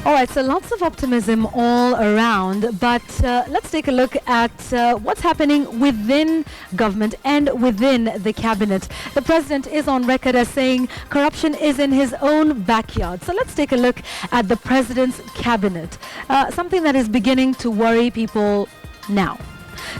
All right, so lots of optimism all around, but let's take a look at what's happening within government and within the cabinet. The president is on record as saying corruption is in his own backyard. So let's take a look at the president's cabinet, something that is beginning to worry people now.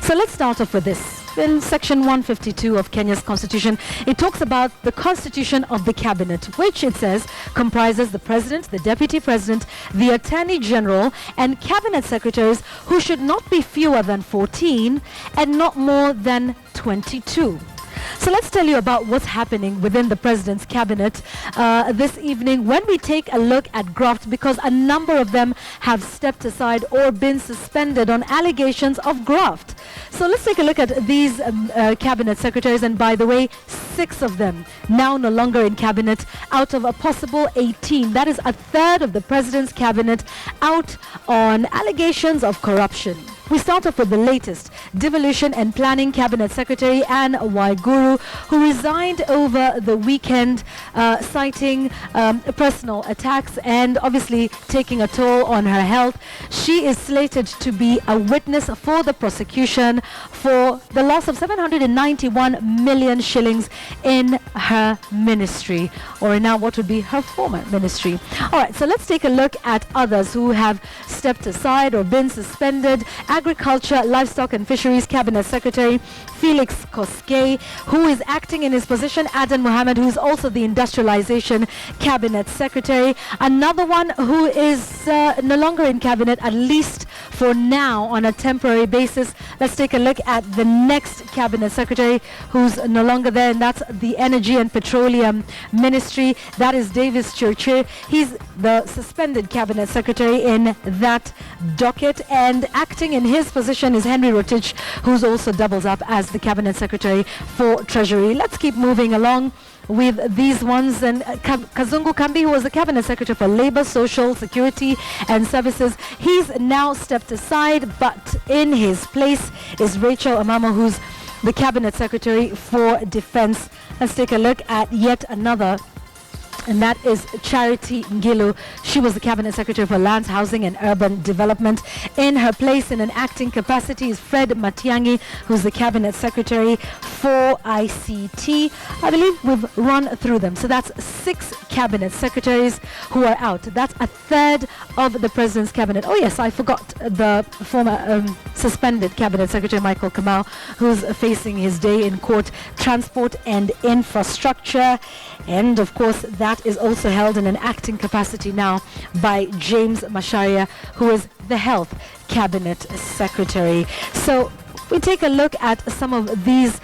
So let's start off with this. In section 152 of Kenya's constitution, it talks about the constitution of the cabinet, which it says comprises the president, the deputy president, the attorney general, and cabinet secretaries who should not be fewer than 14 and not more than 22. So let's tell you about what's happening within the president's cabinet this evening when we take a look at graft, because a number of them have stepped aside or been suspended on allegations of graft. So let's take a look at these cabinet secretaries, and by the way, 6 of them now no longer in cabinet out of a possible 18. That is a third of the president's cabinet out on allegations of corruption. We start off with the latest, Devolution and Planning Cabinet Secretary Anne Waiguru, who resigned over the weekend, citing personal attacks and obviously taking a toll on her health. She is slated to be a witness for the prosecution for the loss of 791 million shillings in her ministry, or now what would be her former ministry. All right, so let's take a look at others who have stepped aside or been suspended. Agriculture, Livestock and Fisheries Cabinet Secretary Felix Koskei, who is acting in his position. Adan Mohammed, who is also the Industrialization Cabinet Secretary. Another one who is no longer in cabinet, at least for now, on a temporary basis. Let's take a look at the next cabinet secretary who's no longer there, and that's the Energy and Petroleum Ministry. That is Davis Chirchir. He's the suspended cabinet secretary in that docket, and acting in his position is Henry Rotich, who's also doubles up as the cabinet secretary for Treasury. Let's keep moving along with these ones. And Kazungu Kambi, who was the cabinet secretary for Labor, Social Security and Services, he's now stepped aside, but in his place is Rachel Amamo, who's the cabinet secretary for Defense. Let's take a look at yet another, and that is Charity Ngilu. She was the cabinet secretary for Lands, Housing and Urban Development. In her place in an acting capacity is Fred Matiang'i, who's the cabinet secretary for ICT. I believe we've run through them. So that's 6 cabinet secretaries who are out. That's a third of the president's cabinet. Oh yes, I forgot the former suspended cabinet secretary Michael Kamau, who's facing his day in court. Transport and Infrastructure, and of course that is also held in an acting capacity now by James Macharia, who is the Health Cabinet Secretary. So we take a look at some of these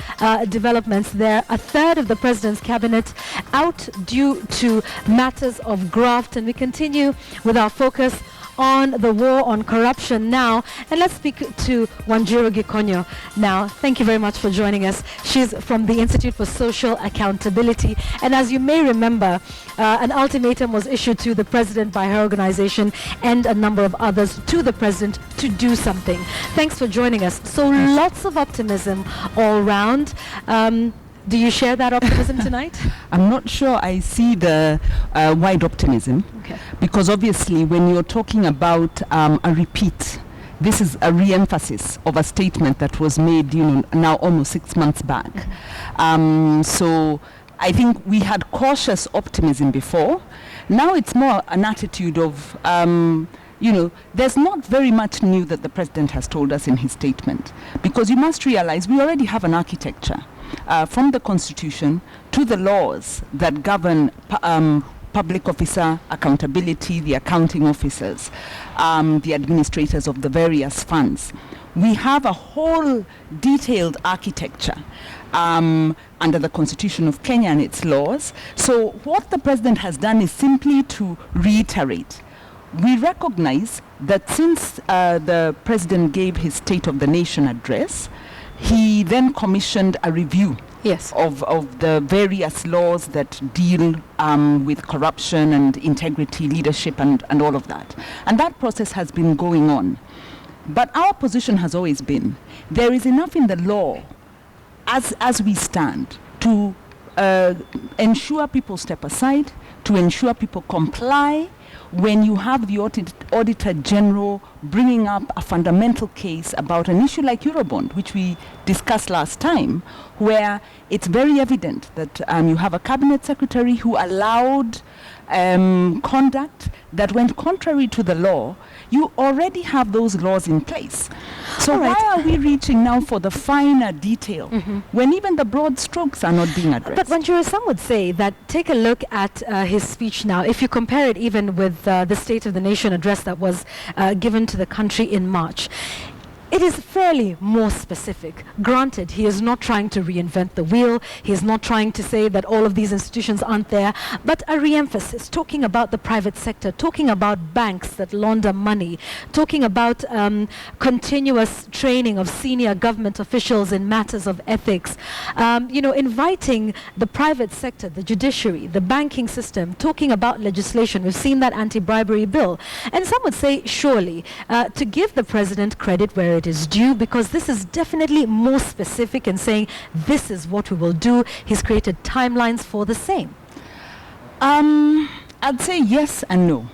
developments there. A third of the president's cabinet out due to matters of graft, and we continue with our focus on the war on corruption now. And let's speak to Wanjiru Gikonyo now. Thank you very much for joining us. She's from the Institute for Social Accountability. And as you may remember, an ultimatum was issued to the president by her organization and a number of others to the president to do something. Thanks for joining us. So lots of optimism all round. Do you share that optimism tonight? I'm not sure I see the wide optimism, because obviously when you're talking about a repeat, this is a re-emphasis of a statement that was made, now almost 6 months back. So I think we had cautious optimism before. Now it's more an attitude of, there's not very much new that the president has told us in his statement, because you must realize we already have an architecture. From the Constitution to the laws that govern public officer accountability, the accounting officers, the administrators of the various funds. We have a whole detailed architecture under the Constitution of Kenya and its laws. So what the president has done is simply to reiterate. We recognize that since the president gave his State of the Nation address, he then commissioned a review of the various laws that deal with corruption and integrity, leadership, and all of that. And that process has been going on. But our position has always been, there is enough in the law as we stand to ensure people step aside, to ensure people comply when you have the Auditor General bringing up a fundamental case about an issue like Eurobond, which we discussed last time, where it's very evident that you have a cabinet secretary who allowed conduct that went contrary to the law. You already have those laws in place. So why are we reaching now for the finer detail when even the broad strokes are not being addressed? But Wanjiru, some would say that take a look at his speech now. If you compare it even with the State of the Nation address that was given to the country in March, it is fairly more specific. Granted, he is not trying to reinvent the wheel. He is not trying to say that all of these institutions aren't there, but a re-emphasis, talking about the private sector, talking about banks that launder money, talking about continuous training of senior government officials in matters of ethics, inviting the private sector, the judiciary, the banking system, talking about legislation. We've seen that anti-bribery bill. And some would say, surely, to give the president credit where it is due, because this is definitely more specific in saying this is what we will do. He's created timelines for the same. I'd say yes and no.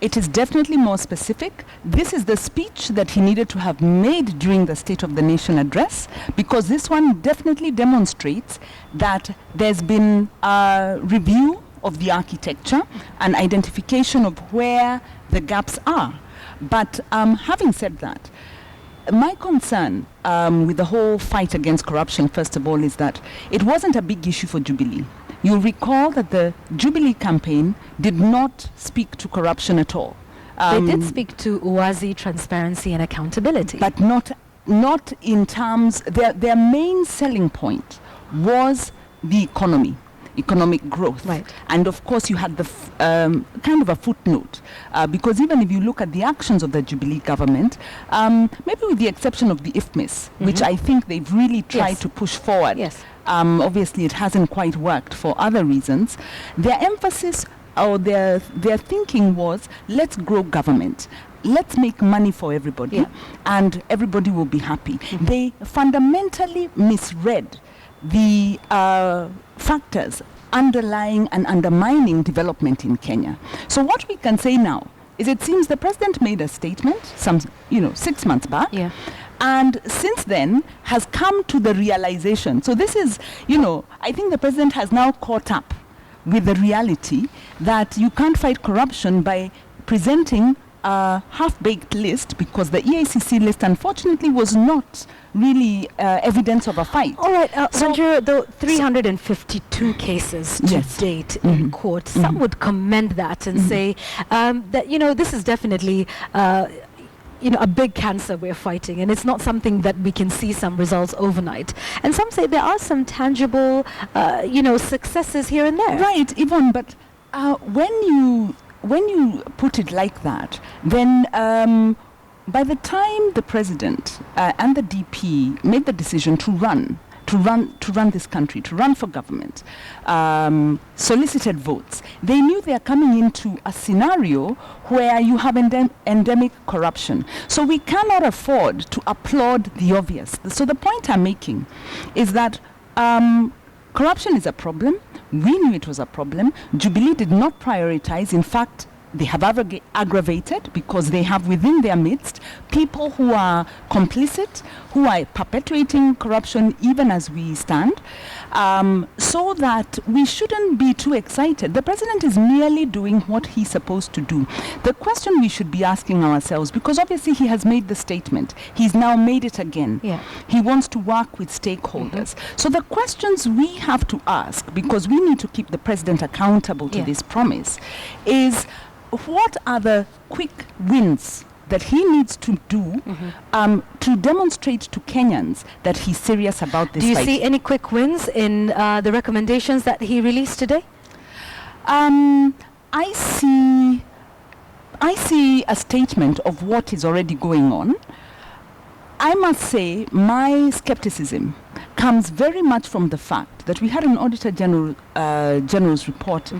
It is definitely more specific. This is the speech that he needed to have made during the State of the Nation address, because this one definitely demonstrates that there's been a review of the architecture and identification of where the gaps are. But having said that, my concern with the whole fight against corruption, first of all, is that it wasn't a big issue for Jubilee. You'll recall that the Jubilee campaign did not speak to corruption at all. They did speak to Uwazi, transparency and accountability. But not in terms, their main selling point was the economic growth. Right. And of course you had the kind of a footnote, because even if you look at the actions of the Jubilee government, maybe with the exception of the IFMIS, which I think they've really tried to push forward. Yes. Obviously it hasn't quite worked for other reasons. Their emphasis or their thinking was, let's grow government. Let's make money for everybody, and everybody will be happy. They fundamentally misread the factors underlying and undermining development in Kenya. So what we can say now is, it seems the president made a statement 6 months back, and since then has come to the realization. So this is, I think the president has now caught up with the reality that you can't fight corruption by presenting a half-baked list, because the EACC list, unfortunately, was not really evidence of a fight. All right, Wanjiru, the 352 cases to date in court, some would commend that and say that, this is definitely a big cancer we're fighting, and it's not something that we can see some results overnight. And some say there are some tangible, successes here and there. Right, Yvonne, but when you put it like that, then by the time the president and the DP made the decision to run this country, to run for government, solicited votes, they knew they are coming into a scenario where you have endemic corruption. So we cannot afford to applaud the obvious. So the point I'm making is that corruption is a problem. We knew it was a problem. Jubilee did not prioritize. In fact, they have aggravated, because they have within their midst people who are complicit, who are perpetuating corruption even as we stand, so that we shouldn't be too excited. The president is merely doing what he's supposed to do. The question we should be asking ourselves, because obviously he has made the statement, he's now made it again. He wants to work with stakeholders. So the questions we have to ask, because we need to keep the president accountable to this promise, is, what are the quick wins that he needs to do to demonstrate to Kenyans that he's serious about this fight? Do you see any quick wins in the recommendations that he released today? I see a statement of what is already going on. I must say my skepticism comes very much from the fact that we had an Auditor General's report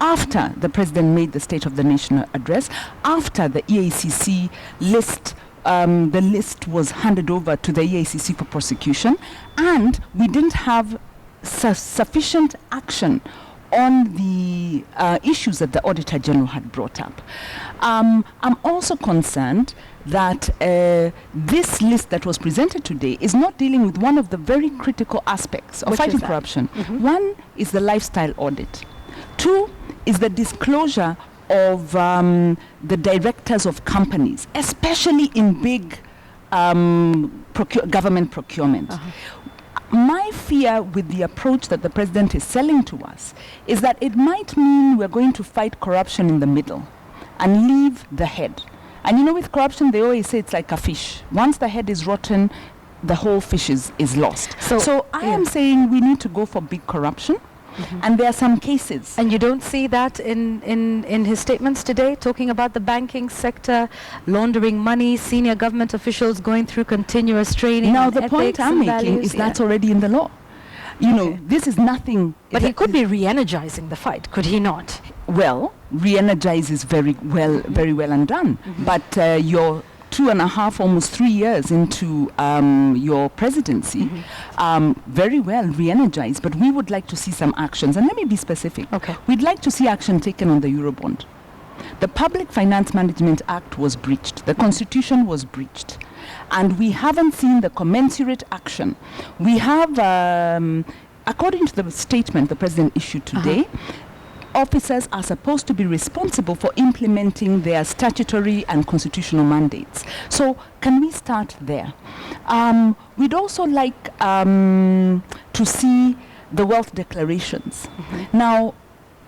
after the president made the State of the Nation address, after the EACC list, the list was handed over to the EACC for prosecution, and we didn't have sufficient action on the issues that the Auditor General had brought up. I'm also concerned that this list that was presented today is not dealing with one of the very critical aspects of fighting corruption. One is the lifestyle audit. Two is the disclosure of the directors of companies, especially in big government procurement. My fear with the approach that the president is selling to us is that it might mean we're going to fight corruption in the middle and leave the head. And you know, with corruption, they always say it's like a fish. Once the head is rotten, the whole fish is lost. So I am saying we need to go for big corruption. And there are some cases. And you don't see that in his statements today, talking about the banking sector, laundering money, senior government officials going through continuous training. Now, the point I'm making is that's already in the law. You know, this is nothing. But he could be re-energizing the fight, could he not? Well, re-energize is very well undone. But you're 2.5, almost 3 years into your presidency, very well re-energized, but we would like to see some actions. And let me be specific. We'd like to see action taken on the Eurobond. The Public Finance Management Act was breached. The Constitution was breached. And we haven't seen the commensurate action. We have, according to the statement the President issued today, officers are supposed to be responsible for implementing their statutory and constitutional mandates. So can we start there? We'd also like to see the wealth declarations. Now,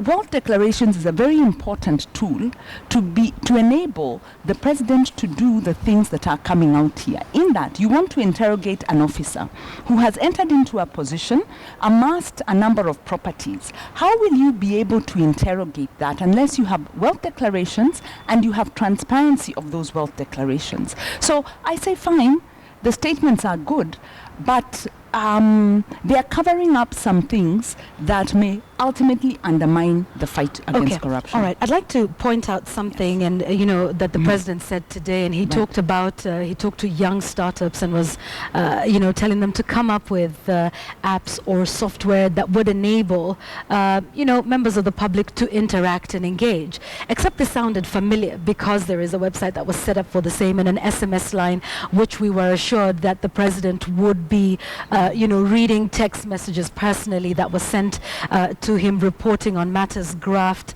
wealth declarations is a very important tool to enable the president to do the things that are coming out here. In that, you want to interrogate an officer who has entered into a position, amassed a number of properties. How will you be able to interrogate that unless you have wealth declarations and you have transparency of those wealth declarations? So I say, fine, the statements are good, but they are covering up some things that may ultimately undermine the fight against corruption. All right. I'd like to point out something, and that the president said today, and he talked about he talked to young startups and was telling them to come up with apps or software that would enable members of the public to interact and engage. Except this sounded familiar because there is a website that was set up for the same and an SMS line, which we were assured that the president would be reading text messages personally that was sent to him, reporting on matters graft.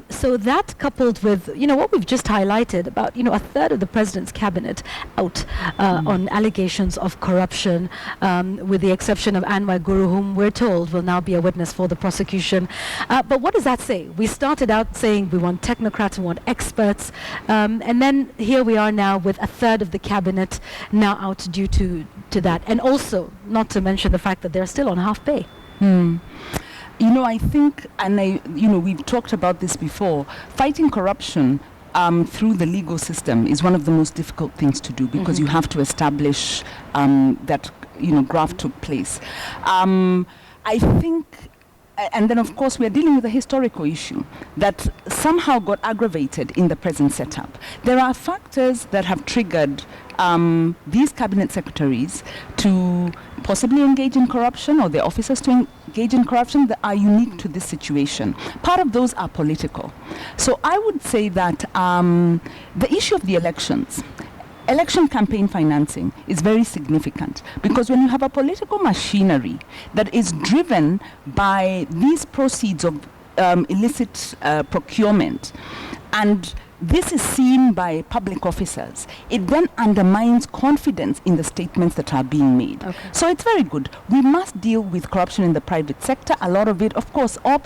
So that, coupled with what we've just highlighted about a third of the president's cabinet out on allegations of corruption, with the exception of Wanjiru, whom we're told will now be a witness for the prosecution. But what does that say? We started out saying we want technocrats, we want experts, and then here we are now with a third of the cabinet now out due to that, and also not to mention the fact that they're still on half pay. I think, and we've talked about this before, fighting corruption through the legal system is one of the most difficult things to do because you have to establish that graft took place. I think, and then of course we're dealing with a historical issue that somehow got aggravated in the present setup. There are factors that have triggered these cabinet secretaries to possibly engage in corruption, or their officers to engage in corruption, that are unique to this situation. Part of those are political. So I would say that the issue of the election campaign financing is very significant, because when you have a political machinery that is driven by these proceeds of illicit procurement, and this is seen by public officers, it then undermines confidence in the statements that are being made. So it's very good. We must deal with corruption in the private sector. A lot of it, of course, all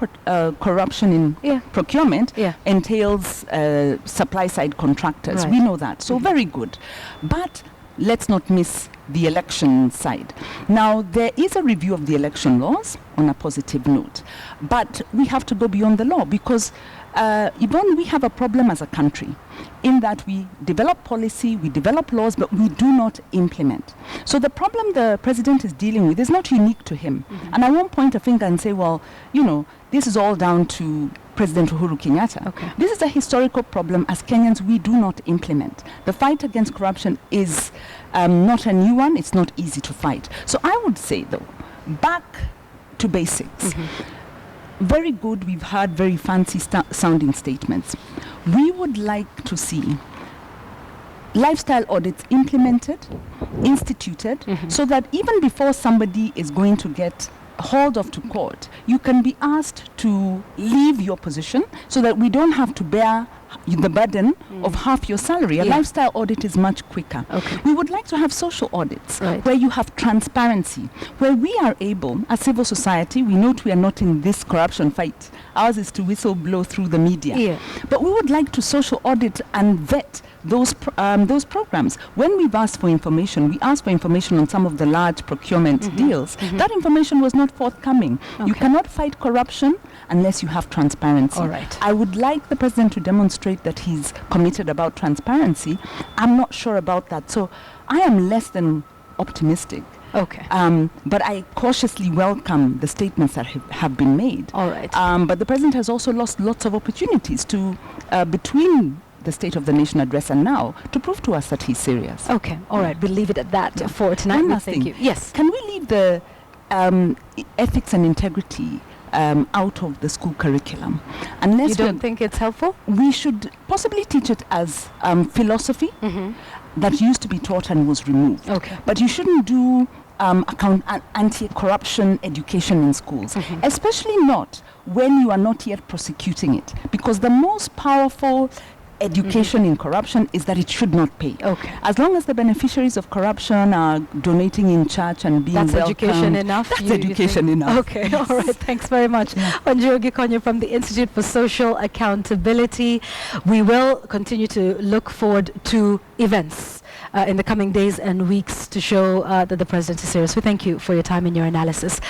corruption in procurement entails supply-side contractors. We know that. So very good. But let's not miss the election side. Now, there is a review of the election laws on a positive note, but we have to go beyond the law because Yvonne, we have a problem as a country in that we develop policy, we develop laws, but we do not implement. So the problem the president is dealing with is not unique to him. And I won't point a finger and say, well, this is all down to President Uhuru Kenyatta. This is a historical problem. As Kenyans, we do not implement. The fight against corruption is not a new one. It's not easy to fight. So I would say, though, back to basics. very good. We've heard very fancy sounding statements. We would like to see lifestyle audits implemented, instituted, so that even before somebody is going to get hauled off to court, you can be asked to leave your position so that we don't have to bear the burden of half your salary. A lifestyle audit is much quicker. We would like to have social audits where you have transparency, where we are able, as civil society, we note we are not in this corruption fight. Ours is to whistle blow through the media. But we would like to social audit and vet those programs. When we've asked for information, we asked for information on some of the large procurement deals. That information was not forthcoming. You cannot fight corruption unless you have transparency. I would like the president to demonstrate that he's committed about transparency. I'm not sure about that. So I am less than optimistic. But I cautiously welcome the statements that have been made. But the president has also lost lots of opportunities to, between the State of the Nation address and now, to prove to us that he's serious. We'll leave it at that for tonight. One last Thank thing. you. Yes. Can we leave the ethics and integrity out of the school curriculum? Unless you don't think it's helpful? We should possibly teach it as philosophy that used to be taught and was removed. But you shouldn't do anti-corruption education in schools, especially not when you are not yet prosecuting it, because the most powerful education in corruption is that it should not pay. As long as the beneficiaries of corruption are donating in church and being welcomed, education enough. That's education enough. All right. Thanks very much. Wanjiru Gikonyo from the Institute for Social Accountability. We will continue to look forward to events in the coming days and weeks to show that the president is serious. We thank you for your time and your analysis.